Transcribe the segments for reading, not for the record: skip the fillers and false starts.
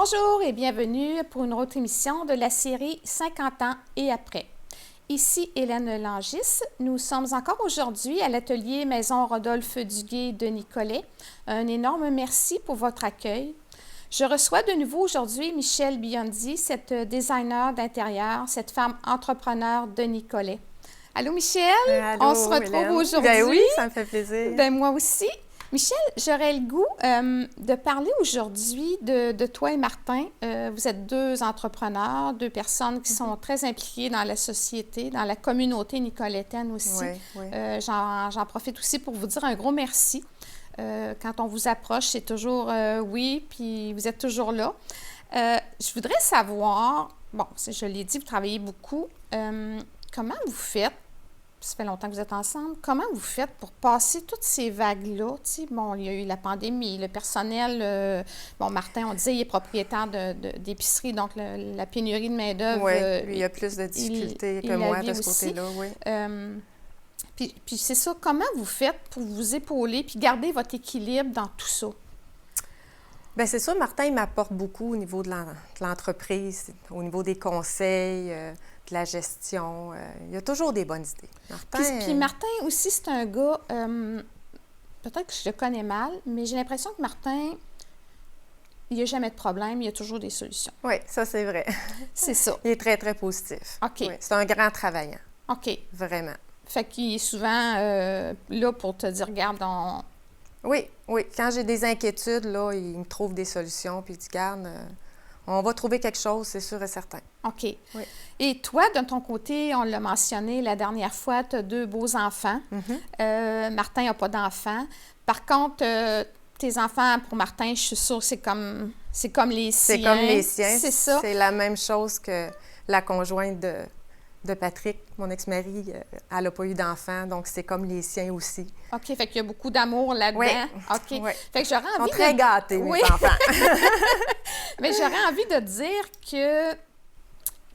Bonjour et bienvenue pour une autre émission de la série 50 ans et après. Ici Hélène Langis. Nous sommes encore aujourd'hui à l'atelier Maison Rodolphe Duguay de Nicolet. Un énorme merci pour votre accueil. Je reçois de nouveau aujourd'hui Michèle Biondi, cette designer d'intérieur, cette femme entrepreneur de Nicolet. Allô Michèle, allô, on se retrouve Hélène. aujourd'hui. Ben oui, ça me fait plaisir. Ben moi aussi. Michèle, j'aurais le goût de parler aujourd'hui de toi et Martin. Vous êtes deux entrepreneurs, deux personnes qui sont très impliquées dans la société, dans la communauté nicolétaine aussi. Oui. J'en profite aussi pour vous dire un gros merci. Quand on vous approche, c'est toujours oui, puis vous êtes toujours là. Je voudrais savoir, bon, je l'ai dit, vous travaillez beaucoup. Comment vous faites? Ça fait longtemps que vous êtes ensemble. Comment vous faites pour passer toutes ces vagues-là? Tu sais, bon, il y a eu la pandémie, le personnel. Bon, Martin, on disait, il est propriétaire d'épicerie, donc la pénurie de main-d'œuvre. Oui, lui, il a plus de difficultés que moi de ce côté-là, oui. Puis c'est ça, comment vous faites pour vous épauler puis garder votre équilibre dans tout ça? Bien, c'est sûr, Martin, il m'apporte beaucoup au niveau de l'entreprise, au niveau des conseils, de la gestion. Il y a toujours des bonnes idées. Puis Martin aussi, c'est un gars, peut-être que je le connais mal, mais j'ai l'impression que Martin, il n'y a jamais de problème, il y a toujours des solutions. Oui, ça, c'est vrai. C'est ça. Il est très, très positif. OK. Oui, c'est un grand travaillant. OK. Vraiment. Fait qu'il est souvent là pour te dire, regarde, Oui. Quand j'ai des inquiétudes, là, il me trouve des solutions, puis il dit, garde, on va trouver quelque chose, c'est sûr et certain. OK. Oui. Et toi, de ton côté, on l'a mentionné la dernière fois, tu as deux beaux enfants. Martin n'a pas d'enfants. Par contre, tes enfants, pour Martin, je suis sûre que c'est comme les siens. C'est comme les siens. C'est ça. C'est la même chose que la conjointe de Patrick, mon ex-mari. Elle n'a pas eu d'enfant, donc c'est comme les siens aussi. OK, fait qu'il y a beaucoup d'amour là-dedans. Oui. OK. Oui. Fait que j'aurais envie Ils sont très gâtés, mes enfants. Mais j'aurais envie de dire que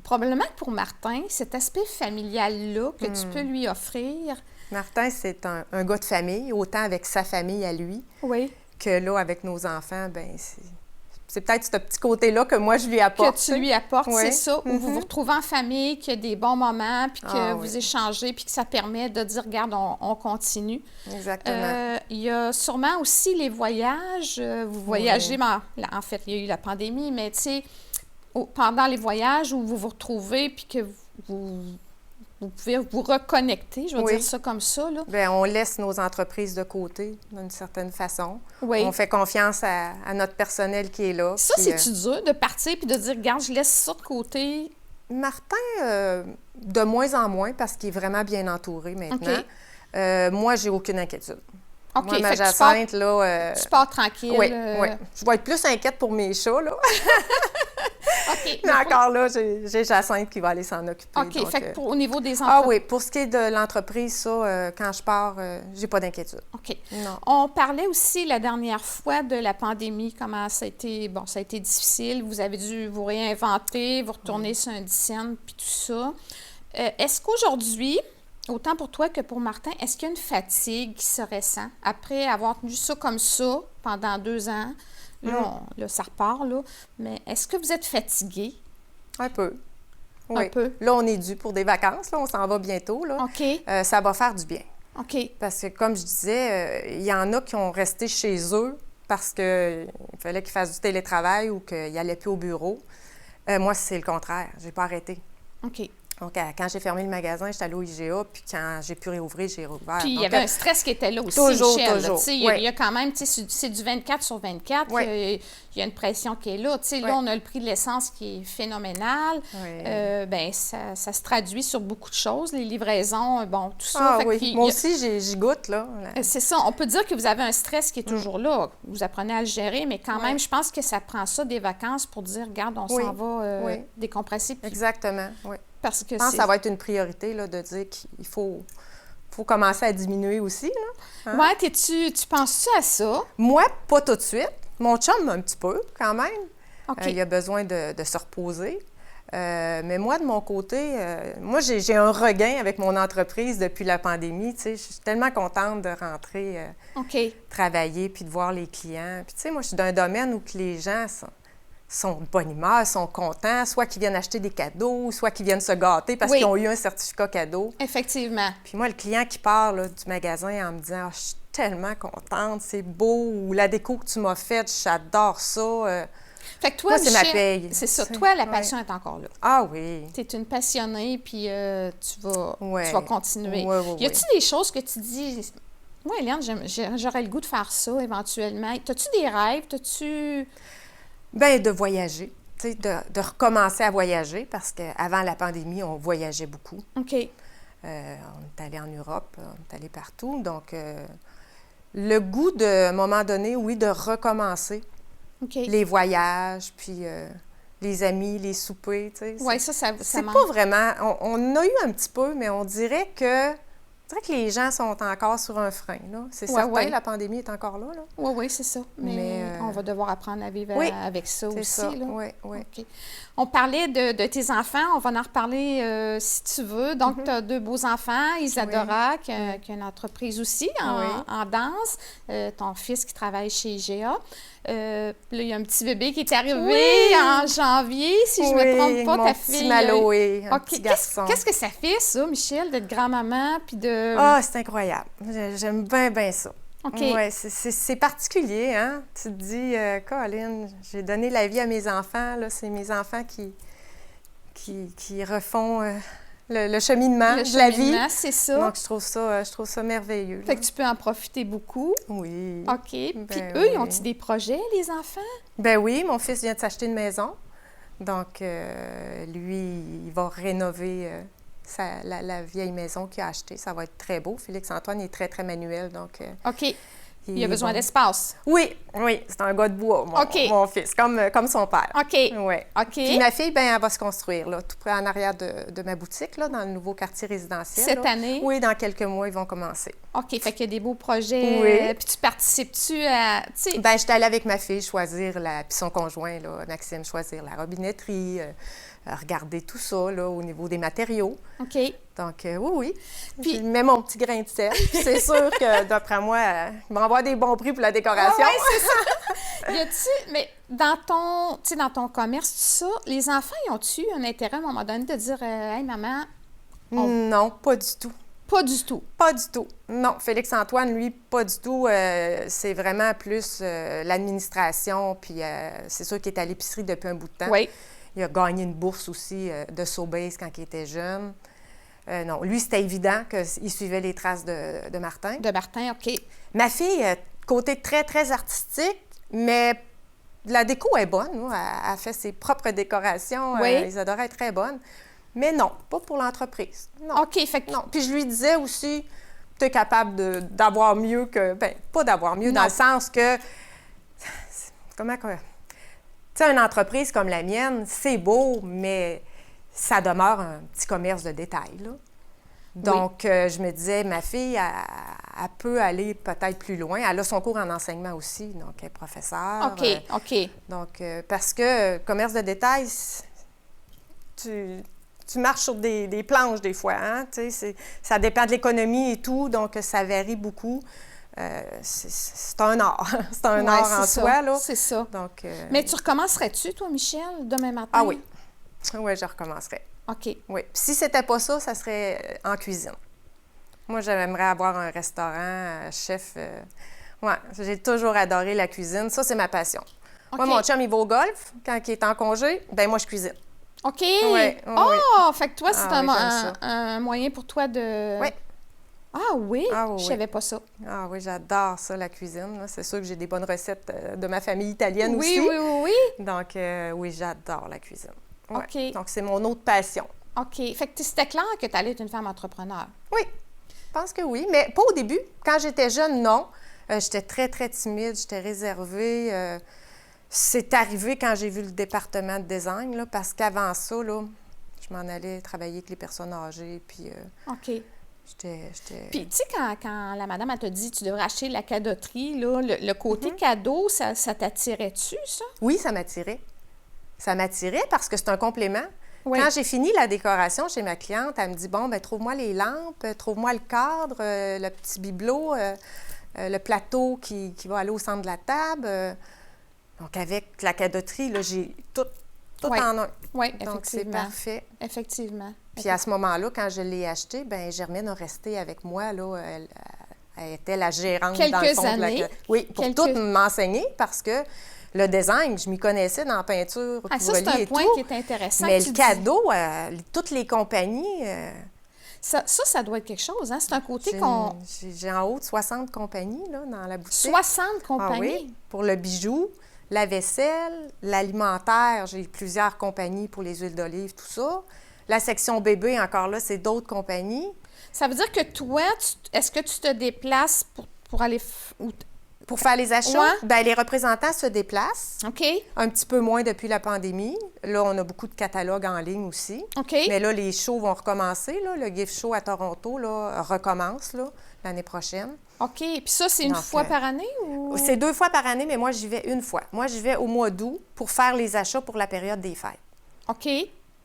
probablement que pour Martin, cet aspect familial-là que tu peux lui offrir. Martin, c'est un gars de famille, autant avec sa famille à lui, oui. que là, avec nos enfants, bien, c'est peut-être ce petit côté-là que moi, je lui apporte. Que tu lui apportes, oui. C'est ça, où vous vous retrouvez en famille, qu'il y a des bons moments, puis que vous échangez, puis que ça permet de dire, regarde, on continue. Exactement. Il y a sûrement aussi les voyages. Vous voyagez, en fait, il y a eu la pandémie, mais tu sais, pendant les voyages où vous vous retrouvez, puis que vous pouvez vous reconnecter, je vais dire ça comme ça. Là. Bien, on laisse nos entreprises de côté, d'une certaine façon. Oui. On fait confiance à notre personnel qui est là. Ça, c'est-tu dur de partir puis de dire, regarde, je laisse ça de côté? Martin, de moins en moins, parce qu'il est vraiment bien entouré maintenant. Okay. Moi, j'ai aucune inquiétude. OK. Moi, ma Jacinthe, là... tu pars tranquille. Oui. Je vais être plus inquiète pour mes chats, là. OK. Mais encore là, j'ai Jacinthe qui va aller s'en occuper. OK. Donc, fait que au niveau des entreprises... Ah oui, pour ce qui est de l'entreprise, ça, quand je pars, j'ai pas d'inquiétude. OK. Non. On parlait aussi la dernière fois de la pandémie, comment ça a été... Bon, ça a été difficile. Vous avez dû vous réinventer, vous retourner sur un dixième, puis tout ça. Est-ce qu'aujourd'hui... Autant pour toi que pour Martin, est-ce qu'il y a une fatigue qui se ressent après avoir tenu ça comme ça pendant 2 ans? Là, ça repart, là. Mais est-ce que vous êtes fatigué? Un peu. Oui. Un peu? Là, on est dû pour des vacances. Là, on s'en va bientôt. Là. OK. Ça va faire du bien. OK. Parce que, comme je disais, il y en a qui ont resté chez eux parce qu'il fallait qu'ils fassent du télétravail ou qu'ils n'allaient plus au bureau. Moi, c'est le contraire. Je n'ai pas arrêté. OK. Donc, quand j'ai fermé le magasin, j'étais allée au IGA, puis quand j'ai pu réouvrir, j'ai rouvert. Puis il y avait un stress qui était là aussi, toujours. Il y a quand même, c'est du 24 sur 24, il y a une pression qui est là. Là, on a le prix de l'essence qui est phénoménal. Bien, ça se traduit sur beaucoup de choses, les livraisons, bon, tout ça. Moi aussi, j'y goûte, là. C'est ça. On peut dire que vous avez un stress qui est toujours là. Vous apprenez à le gérer, mais quand même, je pense que ça prend ça des vacances pour dire, regarde, on s'en va décompresser. Puis... Exactement, oui. Parce que je pense que ça va être une priorité, là, de dire qu'il faut commencer à diminuer aussi, là. Hein? Oui, tu penses-tu à ça? Moi, pas tout de suite. Mon chum, un petit peu, quand même. OK. Il a besoin de se reposer. Mais moi, de mon côté, moi, j'ai un regain avec mon entreprise depuis la pandémie. Tu sais, je suis tellement contente de rentrer travailler puis de voir les clients. Puis, tu sais, moi, je suis d'un domaine où que les gens sont de bonne humeur, sont contents, soit qu'ils viennent acheter des cadeaux, soit qu'ils viennent se gâter parce Oui. qu'ils ont eu un certificat cadeau. Effectivement. Puis moi, le client qui part là, du magasin en me disant « Ah, je suis tellement contente, c'est beau » ou « La déco que tu m'as faite, j'adore ça. Fait que toi, Moi, c'est ma Michel, paye. c'est ça. Toi, la Ouais. passion est encore là. Ah oui. Tu es une passionnée, puis tu vas continuer. Ouais, ouais, Y a-tu des choses que tu dis... Moi, Hélène, j'aurais le goût de faire ça éventuellement. T'as-tu des rêves? T'as-tu... Bien, de voyager, tu sais, de recommencer à voyager parce qu'avant la pandémie, on voyageait beaucoup. OK. On est allé en Europe, on est allé partout. Donc, le goût de, à un moment donné, oui, de recommencer OK. les voyages, puis les amis, les soupers, tu sais. Oui, ça C'est manque. pas vraiment... On a eu un petit peu, mais on dirait que les gens sont encore sur un frein, là. C'est Ouais, certain, ouais. la pandémie est encore là, là. Oui, oui, c'est ça. Mais on va devoir apprendre à vivre Oui, avec ça C'est aussi. ça, Là. oui, oui. OK. On parlait de tes enfants. On va en reparler si tu veux. Donc, tu as 2 beaux enfants. Isadora, qui a une entreprise aussi en danse. Ton fils qui travaille chez IGA. Là, il y a un petit bébé qui est arrivé en janvier, si je ne me trompe pas, mon ta petit fille. Maloé, un OK. petit garçon. Qu'est-ce que ça fait, ça, Michel, d'être grand-maman, puis de... Ah, c'est incroyable. J'aime bien, bien ça. OK. Oui, c'est particulier, hein? Tu te dis, Colin, j'ai donné la vie à mes enfants, là, c'est mes enfants qui refont le cheminement de la vie. C'est ça. Donc, je trouve ça merveilleux. Là. Fait que tu peux en profiter beaucoup. Oui. OK. Puis Ben eux, oui. ont-ils des projets, les enfants? Ben oui, mon fils vient de s'acheter une maison. Donc, lui, il va rénover la vieille maison qu'il a achetée. Ça va être très beau. Félix-Antoine est très, très manuel, donc... OK. Il a besoin d'espace. Oui, c'est un gars de bois, mon fils, comme son père. OK. Oui. OK. Puis ma fille, ben, elle va se construire, là, tout près en arrière de ma boutique, là, dans le nouveau quartier résidentiel. Cette là. année? Oui, dans quelques mois, ils vont commencer. OK. Fait qu'il y a des beaux projets. Oui. Puis tu participes-tu à... Tu sais... Ben, j'étais allée avec ma fille choisir puis son conjoint, là, Maxime, choisir la robinetterie, regarder tout ça, là, au niveau des matériaux. OK. Donc, oui. Puis- Je mets mon petit grain de sel. Puis c'est sûr que, d'après moi, ils vont avoir des bons prix pour la décoration. Oui, c'est ça. Y a-tu... Mais dans ton commerce, tout ça, les enfants, ils ont-tu un intérêt à un moment donné de dire Hey, maman, Non, pas du tout. pas du tout. Pas du tout. Non, Félix-Antoine, lui, pas du tout. C'est vraiment plus l'administration. Puis c'est sûr qu'il est à l'épicerie depuis un bout de temps. Oui. Il a gagné une bourse aussi de Sobeys quand il était jeune. Non, lui, c'était évident qu'il suivait les traces de Martin. De Martin, OK. Ma fille, côté très, très artistique, mais la déco est bonne. Là. Elle fait ses propres décorations. Oui. Isadora est très bonne. Mais non, pas pour l'entreprise. Non. OK, fait que... Non. Puis je lui disais aussi, tu es capable d'avoir mieux que... Bien, pas d'avoir mieux, Non. dans le sens que... Comment que... Tu sais, une entreprise comme la mienne, c'est beau, mais ça demeure un petit commerce de détail, là. Donc, je me disais, ma fille, elle peut aller peut-être plus loin. Elle a son cours en enseignement aussi, donc elle est professeure. OK, OK. Donc, parce que commerce de détail, tu marches sur des planches des fois, hein? Tu sais, ça dépend de l'économie et tout, donc ça varie beaucoup. C'est un art. C'est un art en soi, là. C'est ça. Donc, Mais tu recommencerais-tu, toi, Michel, demain matin? Ah oui. Oui, je recommencerais. OK. Oui. Puis si c'était pas ça, ça serait en cuisine. Moi, j'aimerais avoir un restaurant, chef. Ouais, j'ai toujours adoré la cuisine. Ça, c'est ma passion. OK. Moi, mon chum, il va au golf. Quand il est en congé, ben moi, je cuisine. OK. Oui, Oh, fait que toi, c'est Ah oui, j'aime ça. un moyen pour toi de... Oui. Ah oui? Ah oui, Je oui. savais pas ça. Ah oui, j'adore ça, la cuisine. là. C'est sûr que j'ai des bonnes recettes de ma famille italienne Oui, aussi. oui, oui, oui. Donc, oui, j'adore la cuisine. Ouais. OK. Donc, c'est mon autre passion. OK. Fait que c'était clair que tu allais être une femme entrepreneur. Oui, je pense que oui, mais pas au début. Quand j'étais jeune, non. J'étais très, très timide, j'étais réservée. C'est arrivé quand j'ai vu le département de design, là, parce qu'avant ça, là, je m'en allais travailler avec les personnes âgées, puis OK. j'étais... Puis, tu sais, quand la madame, elle t'a dit tu devrais acheter la cadoterie, là, le côté cadeau, ça t'attirait-tu, ça? Oui, ça m'attirait. Ça m'attirait parce que c'est un complément. Oui. Quand j'ai fini la décoration chez ma cliente, elle me dit, bon, ben trouve-moi les lampes, trouve-moi le cadre, le petit bibelot, le plateau qui va aller au centre de la table. Donc, avec la cadeauterie, là, j'ai tout Oui. en un. Oui, Donc, c'est effectivement. parfait. Effectivement. Puis à ce moment-là, quand je l'ai acheté, bien, Germaine a resté avec moi. Là, elle était la gérante dans le Quelques fond de années. Oui, pour Quelques- tout m'enseigner parce que le design, je m'y connaissais dans la peinture, Ah, ça, c'est couvre-lit un et point tout. qui est intéressant. Mais que tu le dis. cadeau, toutes les compagnies, Ça doit être quelque chose, hein? C'est un côté j'ai en haut de 60 compagnies là, dans la boutique. 60 Ah compagnies? oui, pour le bijou, la vaisselle, l'alimentaire, j'ai plusieurs compagnies pour les huiles d'olive, tout ça. La section bébé, encore là, c'est d'autres compagnies. Ça veut dire que toi, est-ce que tu te déplaces pour aller... Pour faire les achats, Ouais. bien, les représentants se déplacent. OK, Un petit peu moins depuis la pandémie. Là, on a beaucoup de catalogues en ligne aussi. OK. Mais là, les shows vont recommencer. Là. Le gift show à Toronto là, recommence là, l'année prochaine. OK. Puis ça, c'est une Donc, fois par année ou... C'est 2 fois par année, mais moi, j'y vais une fois. Moi, j'y vais au mois d'août pour faire les achats pour la période des fêtes. OK,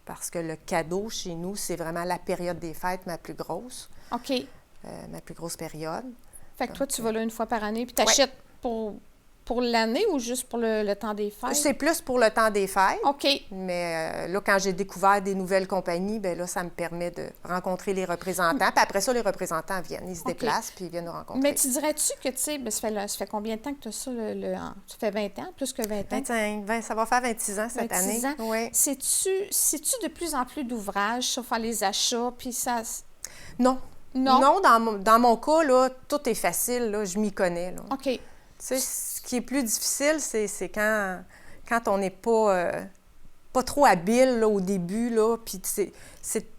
Parce que le cadeau, chez nous, c'est vraiment la période des fêtes, ma plus grosse période. Fait que toi, tu vas là une fois par année, puis tu achètes pour l'année ou juste pour le temps des fêtes? C'est plus pour le temps des fêtes. OK. Mais là, quand j'ai découvert des nouvelles compagnies, bien là, ça me permet de rencontrer les représentants. Puis après ça, les représentants viennent. Ils se déplacent, puis ils viennent nous rencontrer. Mais tu dirais-tu que, tu sais, ça fait combien de temps que tu as ça? Ça fait 20 ans, plus que 20 ans? 25, ça va faire 26 ans cette 26 année. ans. Oui. C'est-tu de plus en plus d'ouvrages sur faire les achats, puis ça... Non. Non? Non, dans mon cas, là, tout est facile. Là, je m'y connais. Là. OK. Tu sais, ce qui est plus difficile, c'est quand on n'est pas trop habile là, au début, là, puis c'est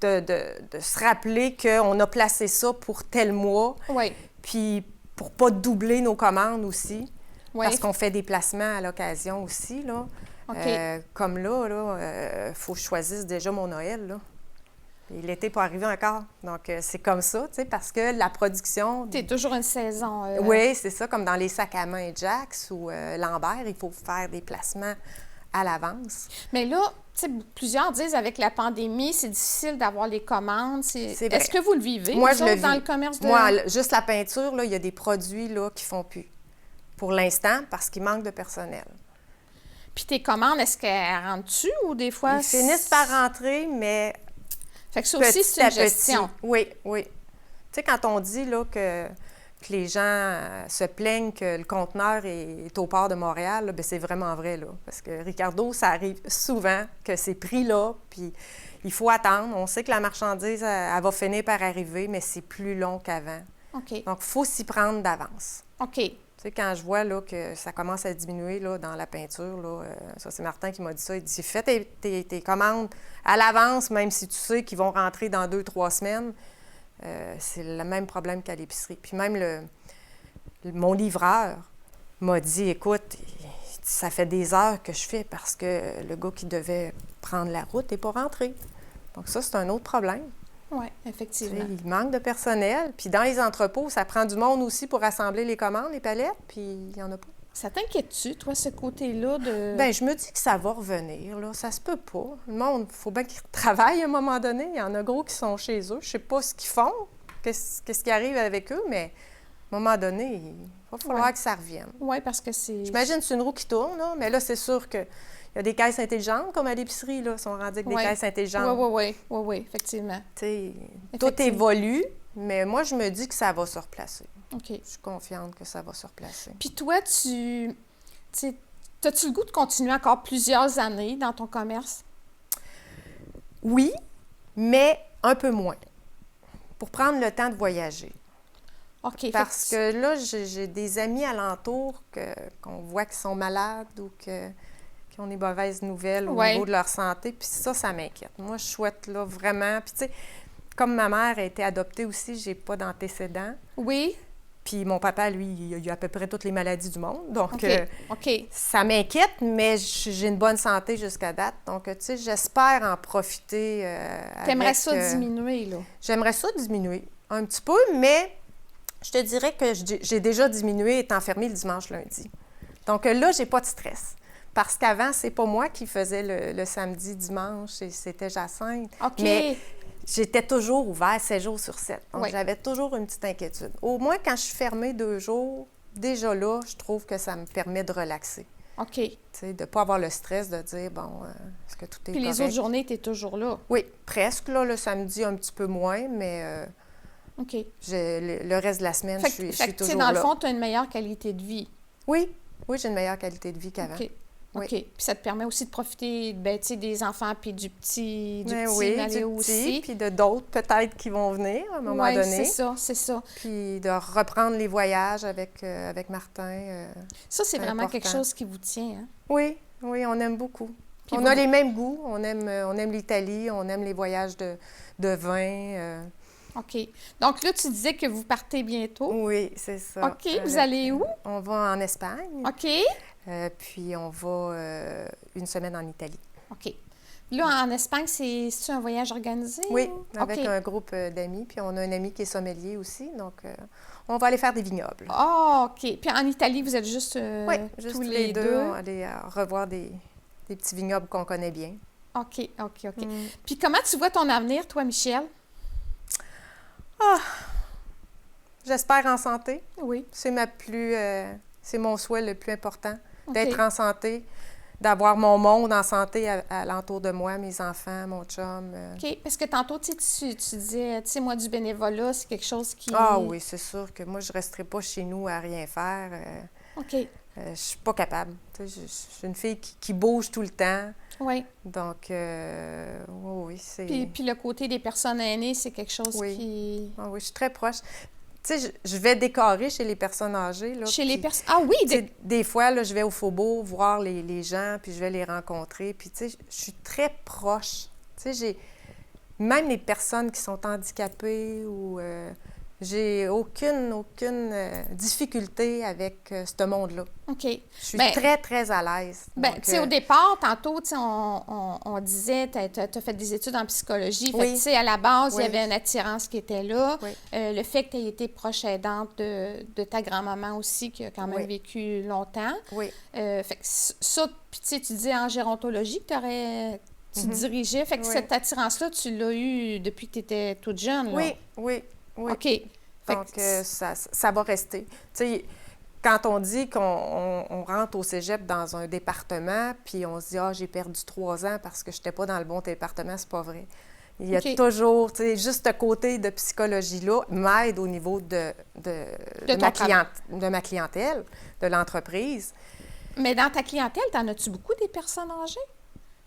de se rappeler qu'on a placé ça pour tel mois, Oui. puis pour pas doubler nos commandes aussi, Oui. parce qu'on fait des placements à l'occasion aussi, là. OK. Comme là, faut que je choisisse déjà mon Noël, là. Et l'été pas arrivé encore. Donc, c'est comme ça, tu sais, parce que la production... C'est toujours une saison. Oui, c'est ça, comme dans les sacs à main Jax ou Lambert, il faut faire des placements à l'avance. Mais là, tu sais, plusieurs disent avec la pandémie, c'est difficile d'avoir les commandes. C'est vrai. Est-ce que vous le vivez, Moi, vous je le autres, dans vis. le commerce de... Moi, juste la peinture, là, il y a des produits là, qui font plus. Pour l'instant, parce qu'il manque de personnel. Puis tes commandes, est-ce qu'elles rentrent-tu ou des fois... Ils finissent par rentrer, mais Fait que ça aussi, c'est une gestion. Oui, oui. Tu sais, quand on dit là, que les gens se plaignent que le conteneur est au port de Montréal, là, bien, c'est vraiment vrai, là. Parce que, Ricardo, ça arrive souvent que c'est pris là, puis il faut attendre. On sait que la marchandise, elle va finir par arriver, mais c'est plus long qu'avant. OK. Donc, il faut s'y prendre d'avance. OK. Tu sais, quand je vois là, que ça commence à diminuer là, dans la peinture, là, ça, c'est Martin qui m'a dit ça. Il dit, fais tes commandes à l'avance, même si tu sais qu'ils vont rentrer dans 2-3 semaines. C'est le même problème qu'à l'épicerie. Puis même mon livreur m'a dit, écoute, ça fait des heures que je fais parce que le gars qui devait prendre la route n'est pas rentré. Donc ça, c'est un autre problème. Oui, Tu sais, effectivement. il manque de personnel. Puis dans les entrepôts, ça prend du monde aussi pour assembler les commandes, les palettes, puis il n'y en a pas. Ça t'inquiète-tu, toi, ce côté-là de... Bien, je me dis que ça va revenir, là. Ça se peut pas. Le monde, il faut bien qu'ils travaillent à un moment donné. Il y en a gros qui sont chez eux. Je sais pas ce qu'ils font, qu'est-ce qui arrive avec eux, mais à un moment donné, il va falloir que ça revienne. Oui, parce que c'est... J'imagine que c'est une roue qui tourne, là, mais là, c'est sûr que il y a des caisses intelligentes, comme à l'épicerie, là, sont rendus avec des caisses intelligentes. Oui, effectivement. Tu sais, tout évolue, mais moi, je me dis que ça va se replacer. OK. Je suis confiante que ça va se replacer. Puis toi, t'as-tu le goût de continuer encore plusieurs années dans ton commerce? Oui, mais un peu moins, pour prendre le temps de voyager. OK. Parce que là, j'ai des amis alentours qu'on voit qu'ils sont malades ou qui ont des mauvaises nouvelles au niveau de leur santé, puis ça m'inquiète. Moi, je souhaite là vraiment... Puis tu sais, comme ma mère a été adoptée aussi, j'ai pas d'antécédents. Oui. Puis mon papa, lui, il a eu à peu près toutes les maladies du monde. Donc, OK. ça m'inquiète, mais j'ai une bonne santé jusqu'à date. Donc, tu sais, j'espère en profiter T'aimerais ça diminuer, là? J'aimerais ça diminuer un petit peu, mais je te dirais que j'ai déjà diminué étant fermée le dimanche, lundi. Donc là, j'ai pas de stress. Parce qu'avant, c'est pas moi qui faisais le samedi, dimanche, et c'était Jacinthe. OK. Mais j'étais toujours ouvert 7 jours sur 7. Donc, j'avais toujours une petite inquiétude. Au moins, quand je suis fermée 2 jours, déjà là, je trouve que ça me permet de relaxer. OK. Tu sais, de ne pas avoir le stress de dire, bon, est-ce que tout est Puis les correct? autres journées, tu es toujours là. Oui, presque, là, le samedi, un petit peu moins, mais OK. le reste de la semaine, Fait je que, suis tu sais, toujours dans le là. fond, tu as une meilleure qualité de vie. Oui, oui, j'ai une meilleure qualité de vie qu'avant. OK. Oui. OK. Puis ça te permet aussi de profiter, ben, tu sais, des enfants puis du petit Mais oui, Maléo du aussi. petit, puis de d'autres peut-être qui vont venir à un moment Oui, donné. c'est ça. Puis de reprendre les voyages avec Martin. Ça, c'est vraiment important. quelque chose qui vous tient, hein? Oui, oui, on aime beaucoup. Puis On vous- a les mêmes goûts. On aime l'Italie, on aime les voyages de vin. OK. Donc là, tu disais que vous partez bientôt. Oui, c'est ça. OK. Vous allez où? On va en Espagne, OK. puis on va une semaine en Italie. OK. Là, en Espagne, c'est-tu un voyage organisé? Oui, ou- avec OK. un groupe d'amis. Puis on a un ami qui est sommelier aussi, donc on va aller faire des vignobles. Ah, OK. Puis en Italie, vous êtes juste, Oui, juste tous les deux. On deux? va aller revoir des petits vignobles qu'on connaît bien. OK, OK, OK. Mm. Puis comment tu vois ton avenir, toi, Michel? J'espère en santé. Oui. C'est c'est mon souhait le plus important, OK. d'être en santé, d'avoir mon monde en santé alentour de moi, mes enfants, mon chum. OK. Parce que tantôt, tu disais, tu sais, moi, du bénévolat, c'est quelque chose qui... Ah oui, c'est sûr que moi, je ne resterai pas chez nous à rien faire. OK. Je suis pas capable. Tu sais, je suis une fille qui bouge tout le temps. Oui. Donc, oui, c'est... Puis le côté des personnes aînées, c'est quelque chose Oui. qui... Ah oui, je suis très proche. Tu sais, je vais décorer chez les personnes âgées. Là, Chez les puis, personnes... Ah oui! tu sais, des fois, là, je vais au Faubourg voir les gens, puis je vais les rencontrer. Puis, tu sais, je suis très proche. Tu sais, même les personnes qui sont handicapées ou... j'ai aucune difficulté avec ce monde-là. OK. Je suis Ben, très, très à l'aise. Ben, Donc, tu sais, au départ, tantôt, tu sais, on disait, tu as fait des études en psychologie. Fait Oui. que, tu sais, à la base, il Oui. y avait une attirance qui était là. Oui. Le fait que tu aies été proche aidante de ta grand-maman aussi, qui a quand même Oui. vécu longtemps. oui, Fait que ça, puis tu sais, tu disais en gérontologie que tu dirigeais. Fait que Oui. cette attirance-là, tu l'as eue depuis que tu étais toute jeune, là. oui, oui, oui. OK. Fait Donc, que ça va rester. Tu sais, quand on dit qu'on rentre au cégep dans un département, puis on se dit « Ah, j'ai perdu 3 ans parce que je n'étais pas dans le bon département », c'est pas vrai. Il y a OK. toujours, tu sais, juste ce côté de psychologie-là m'aide au niveau de ma clientèle, de l'entreprise. Mais dans ta clientèle, t'en as-tu beaucoup des personnes âgées?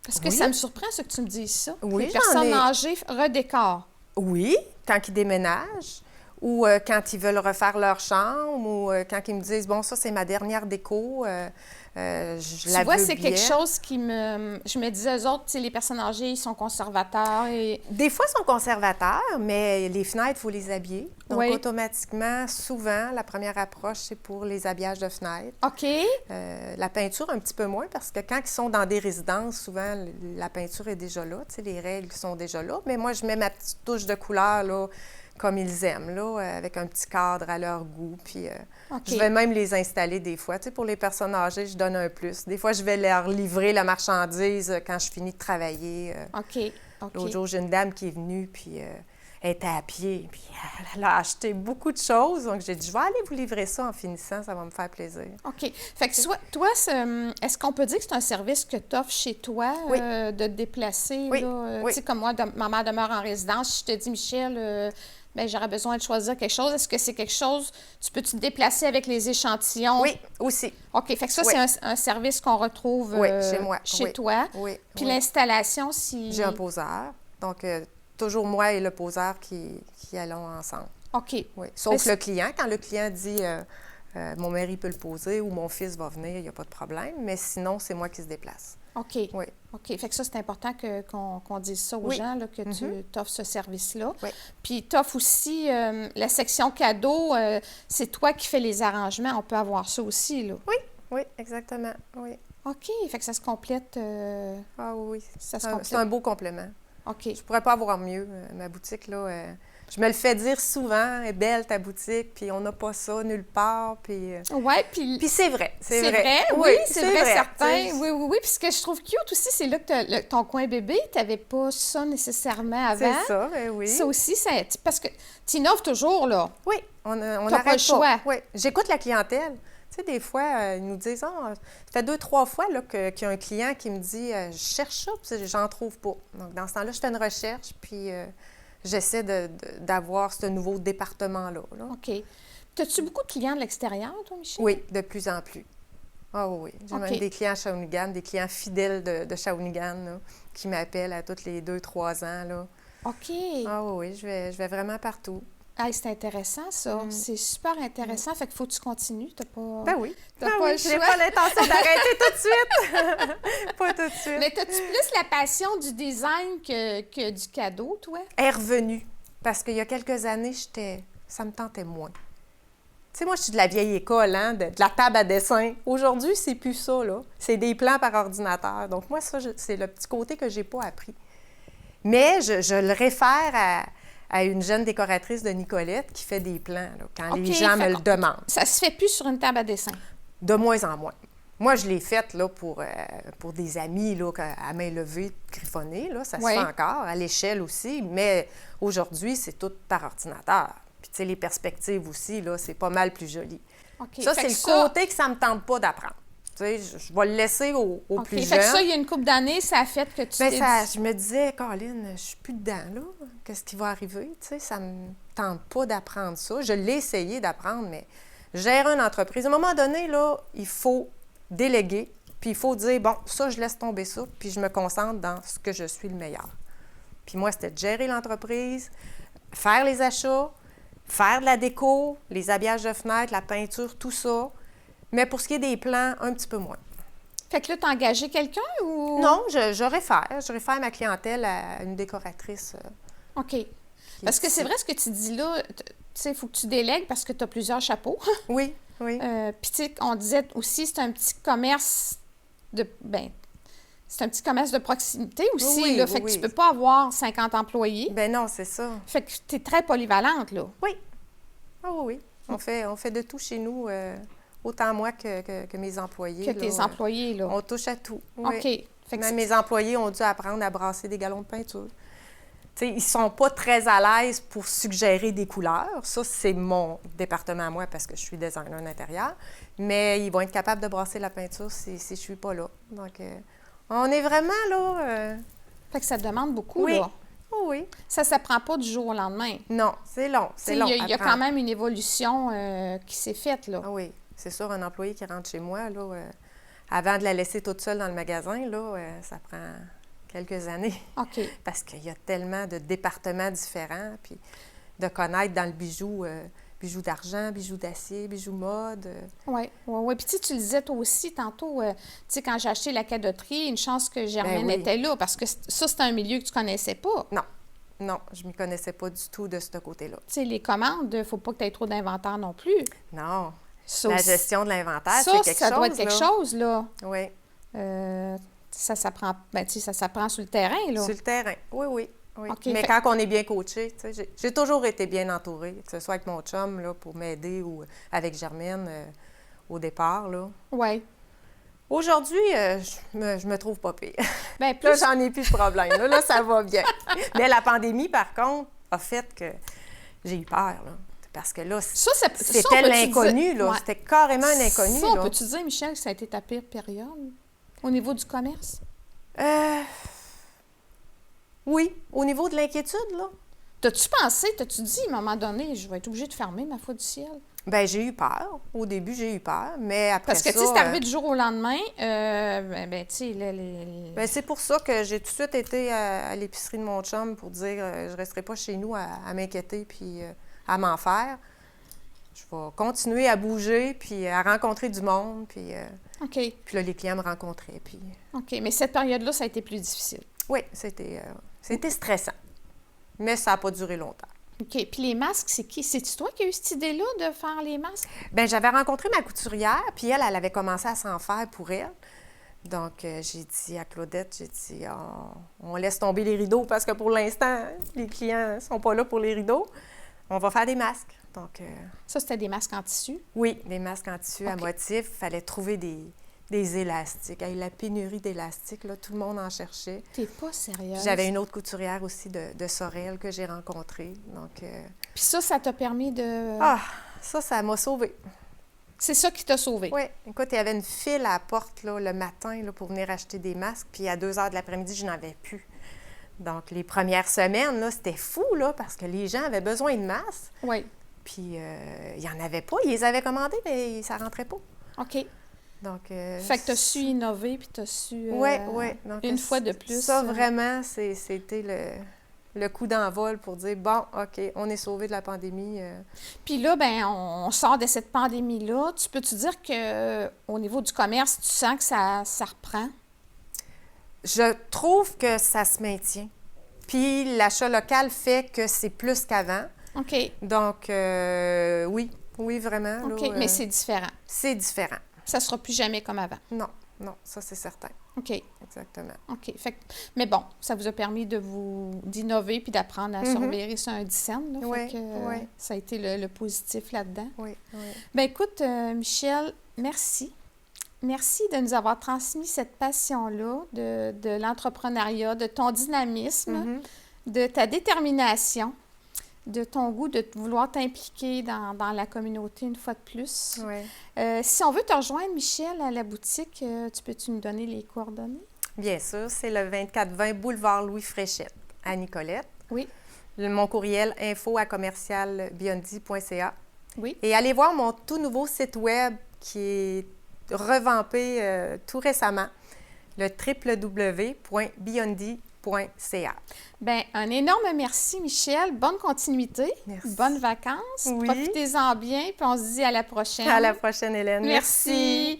Parce que Oui. ça me surprend, ce que tu me dises ça. Oui, Les j'en personnes ai. âgées redécorent. Oui, quand ils déménagent ou quand ils veulent refaire leur chambre ou quand ils me disent « Bon, ça, c'est ma dernière déco, je Tu la vois, veux c'est bien. quelque chose qui me... Je me disais, eux autres, tu sais, les personnes âgées, ils sont conservateurs et... Des fois, ils sont conservateurs, mais les fenêtres, il faut les habiller. Donc, Oui. automatiquement, souvent, la première approche, c'est pour les habillages de fenêtres. OK. La peinture, un petit peu moins, parce que quand ils sont dans des résidences, souvent, la peinture est déjà là. Tu sais, les règles sont déjà là. Mais moi, je mets ma petite touche de couleur, là, comme ils aiment, là, avec un petit cadre à leur goût. Puis, OK. je vais même les installer des fois. Tu sais, pour les personnes âgées, je donne un plus. Des fois, je vais leur livrer la marchandise quand je finis de travailler. OK. OK. L'autre jour, j'ai une dame qui est venue, puis elle était à pied, puis elle a acheté beaucoup de choses. Donc, j'ai dit, je vais aller vous livrer ça en finissant, ça va me faire plaisir. OK. Fait que toi, est-ce qu'on peut dire que c'est un service que tu offres chez toi, Oui. de te déplacer? Oui. Là, Oui. Tu sais, comme moi, ma mère demeure en résidence. Si je te dis, Michel, ben, j'aurais besoin de choisir quelque chose. Est-ce que c'est quelque chose, tu peux te déplacer avec les échantillons? Oui, aussi. OK. Fait que ça, Oui. c'est un service qu'on retrouve Oui, chez moi. chez Oui. toi. Oui. Puis oui. l'installation, si... J'ai un poseur. Donc, toujours moi et le poseur qui allons ensemble. OK. Oui. Mais Sauf c'est- le client. Quand le client dit mon mari peut le poser ou mon fils va venir, il n'y a pas de problème. Mais sinon, c'est moi qui se déplace. OK. Oui. OK. Fait que ça, c'est important qu'on dise ça aux Oui. gens, là, que tu t'offres ce service-là. Oui. Puis tu offres aussi la section cadeaux. C'est toi qui fais les arrangements. On peut avoir ça aussi, là. Oui, oui, exactement. Oui. OK. Fait que ça se complète. Ah oui. Ça se C'est complète. un beau complément. OK. Je pourrais pas avoir mieux. Ma boutique, là, je me le fais dire souvent, est belle ta boutique, puis on n'a pas ça nulle part, puis... Ouais, puis... Puis c'est vrai, C'est vrai, oui, c'est vrai, certain. tu sais. Oui, oui, oui. Puis ce que je trouve cute aussi, c'est là que ton coin bébé, tu n'avais pas ça nécessairement avant. C'est ça, ben oui. Ça aussi, parce que tu innoves toujours, là. Oui, on T'as n'arrête pas le choix. Oui, j'écoute la clientèle. Tu sais, des fois, ils nous disent, ah, ça fait 2-3 fois là, qu'il y a un client qui me dit, je cherche ça, puis j'en trouve pas. Donc, dans ce temps-là, je fais une recherche, puis j'essaie d'avoir ce nouveau département-là. Là. OK. As-tu beaucoup de clients de l'extérieur, toi, Michel? Oui, de plus en plus. Ah oui, j'ai OK. même des clients à Shawinigan, des clients fidèles de Shawinigan, là, qui m'appellent à tous les 2-3 ans. Là. OK. Ah oui, je vais vraiment partout. Hey, c'est intéressant, ça. C'est super intéressant. Fait qu'il faut que tu continues. T'as pas... Ben oui. T'as Ah pas oui, le j'ai choix. pas l'intention d'arrêter tout de suite. Pas tout de suite. Mais as-tu plus la passion du design que du cadeau, toi? Est revenue. Parce qu'il y a quelques années, ça me tentait moins. Tu sais, moi, je suis de la vieille école, hein, de la table à dessin. Aujourd'hui, c'est plus ça, là. C'est des plans par ordinateur. Donc, moi, ça, c'est le petit côté que j'ai pas appris. Mais je le réfère à une jeune décoratrice de Nicolette qui fait des plans, là, quand les gens me le demandent. Ça se fait plus sur une table à dessin? De moins en moins. Moi, je l'ai faite là, pour des amis là, à main levée, griffonnée. Là, ça se fait encore, à l'échelle aussi. Mais aujourd'hui, c'est tout par ordinateur. Puis, tu sais, les perspectives aussi, là, c'est pas mal plus joli. Okay. Ça, c'est le côté que ça me tente pas d'apprendre. Tu sais, je vais le laisser aux plus jeunes. Fait que ça, il y a une couple d'années, ça a fait que tu t'es dit... Je me disais, Caroline, je suis plus dedans, là. Qu'est-ce qui va arriver? Tu sais, ça me tente pas d'apprendre ça. Je l'ai essayé d'apprendre, mais gérer une entreprise, à un moment donné, là, il faut déléguer, puis il faut dire, bon, ça, je laisse tomber ça, puis je me concentre dans ce que je suis le meilleur. Puis moi, c'était de gérer l'entreprise, faire les achats, faire de la déco, les habillages de fenêtres, la peinture, tout ça. Mais pour ce qui est des plans, un petit peu moins. Fait que là, t'as engagé quelqu'un ou... Non, je réfère ma clientèle à une décoratrice. OK. Parce que c'est vrai ce que tu dis là, tu sais, il faut que tu délègues parce que tu as plusieurs chapeaux. Oui, oui. Puis, tu sais, on disait aussi, c'est un petit commerce de... c'est un petit commerce de proximité aussi, oui, là. Fait que tu peux pas avoir 50 employés. Ben non, c'est ça. Fait que tu es très polyvalente, là. Oui. Ah oui, oui. On fait de tout chez nous, autant moi que mes employés. Que tes employés, là. On touche à tout. Oui. OK. Fait que même mes employés ont dû apprendre à brasser des galons de peinture. Tu sais, ils sont pas très à l'aise pour suggérer des couleurs. Ça, c'est mon département à moi parce que je suis designer d'intérieur. Mais ils vont être capables de brasser la peinture si je suis pas là. Donc, on est vraiment là... Fait que ça te demande beaucoup, oui. là. Oh oui. Ça ne s'apprend pas du jour au lendemain. Non, c'est long. C'est long. Il y a quand même une évolution qui s'est faite, là. Ah oui. C'est sûr, un employé qui rentre chez moi, là, avant de la laisser toute seule dans le magasin, là, ça prend quelques années. OK. Parce qu'il y a tellement de départements différents, puis de connaître dans le bijou, bijoux d'argent, bijoux d'acier, bijoux mode. Oui, oui, oui. Puis tu le disais toi aussi tantôt, tu sais, quand j'ai acheté la cadoterie, une chance que Germaine était là, parce que ça, c'était un milieu que tu connaissais pas. Non, je ne m'y connaissais pas du tout de ce côté-là. Tu sais, les commandes, il ne faut pas que tu aies trop d'inventaire non plus. Non. Ça, la gestion de l'inventaire, c'est quelque chose. Ça doit être quelque chose, là. Oui. Ça s'apprend, ça s'apprend sur le terrain, là. Sur le terrain, oui. Okay, mais quand on est bien coaché, tu sais, j'ai toujours été bien entourée, que ce soit avec mon chum, là, pour m'aider ou avec Germaine au départ, là. Oui. Aujourd'hui, je me trouve pas pire. Bien, plus... Là, j'en ai plus de problème. Là, ça va bien. Mais la pandémie, par contre, a fait que j'ai eu peur, là. Parce que là, c'était l'inconnu, là. Ouais. C'était carrément un inconnu, ça, peux-tu dire, Michel, que ça a été ta pire période au niveau du commerce? Oui, au niveau de l'inquiétude, là. T'as-tu dit, à un moment donné, je vais être obligée de fermer ma foi du ciel? Bien, j'ai eu peur. Au début, j'ai eu peur, mais après ça... Parce que, tu sais, c'est arrivé du jour au lendemain, tu sais, Bien, c'est pour ça que j'ai tout de suite été à l'épicerie de mon chum pour dire je ne resterai pas chez nous à m'inquiéter puis à m'en faire. Je vais continuer à bouger puis à rencontrer du monde, puis... OK. Puis là, les clients me rencontraient, puis... OK, mais cette période-là, ça a été plus difficile. Oui, c'était stressant, mais ça n'a pas duré longtemps. OK. Puis les masques, c'est qui? C'est-tu toi qui as eu cette idée-là de faire les masques? Bien, j'avais rencontré ma couturière, puis elle avait commencé à s'en faire pour elle. Donc, j'ai dit à Claudette, on laisse tomber les rideaux parce que pour l'instant, les clients ne sont pas là pour les rideaux. On va faire des masques. Donc, ça, c'était des masques en tissu? Oui, des masques en tissu à motif. Il fallait trouver des élastiques. Hey, la pénurie d'élastiques, là, tout le monde en cherchait. T'es pas sérieuse? J'avais une autre couturière aussi de Sorel que j'ai rencontrée. Donc, puis ça t'a permis de... Ah, ça m'a sauvée. C'est ça qui t'a sauvé. Oui. Écoute, il y avait une file à la porte là, le matin là, pour venir acheter des masques, puis à 2 heures de l'après-midi, je n'en avais plus. Donc, les premières semaines, là, c'était fou, là, parce que les gens avaient besoin de masques. Oui. Puis, il n'y en avait pas. Ils les avaient commandés, mais ça ne rentrait pas. OK. Donc, fait que tu as su innover, puis tu as su oui. Donc, une fois de plus. Ça, vraiment, c'était le coup d'envol pour dire, bon, OK, on est sauvé de la pandémie. Puis là, ben on sort de cette pandémie-là. Tu peux-tu dire qu'au niveau du commerce, tu sens que ça reprend? Je trouve que ça se maintient. Puis l'achat local fait que c'est plus qu'avant. OK. Donc, oui, vraiment. OK, là, mais c'est différent. C'est différent. Ça ne sera plus jamais comme avant. Non, ça c'est certain. OK. Exactement. OK. Mais bon, ça vous a permis d'innover puis d'apprendre à surveiller sur un 10 cents. Là, Oui, ça a été le positif là-dedans. Oui. Bien, écoute, Michel, merci. Merci de nous avoir transmis cette passion-là de l'entrepreneuriat, de ton dynamisme, de ta détermination, de ton goût de vouloir t'impliquer dans la communauté une fois de plus. Oui. Si on veut te rejoindre, Michel, à la boutique, peux-tu nous donner les coordonnées? Bien sûr, c'est le 2420 boulevard Louis-Fréchette à Nicolette. Oui. Mon courriel info@commercialbiondi.ca. Oui. Et allez voir mon tout nouveau site web qui est revampé tout récemment, le www.biondi.ca. Bien, un énorme merci, Michel. Bonne continuité. Merci. Bonnes vacances. Oui. Profitez-en bien, puis on se dit à la prochaine. À la prochaine, Hélène. Merci.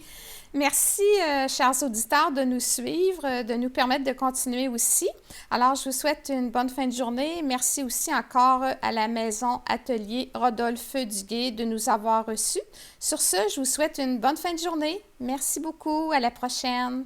Merci, chers auditeurs, de nous suivre, de nous permettre de continuer aussi. Alors, je vous souhaite une bonne fin de journée. Merci aussi encore à la Maison Atelier Rodolphe Duguay de nous avoir reçus. Sur ce, je vous souhaite une bonne fin de journée. Merci beaucoup. À la prochaine.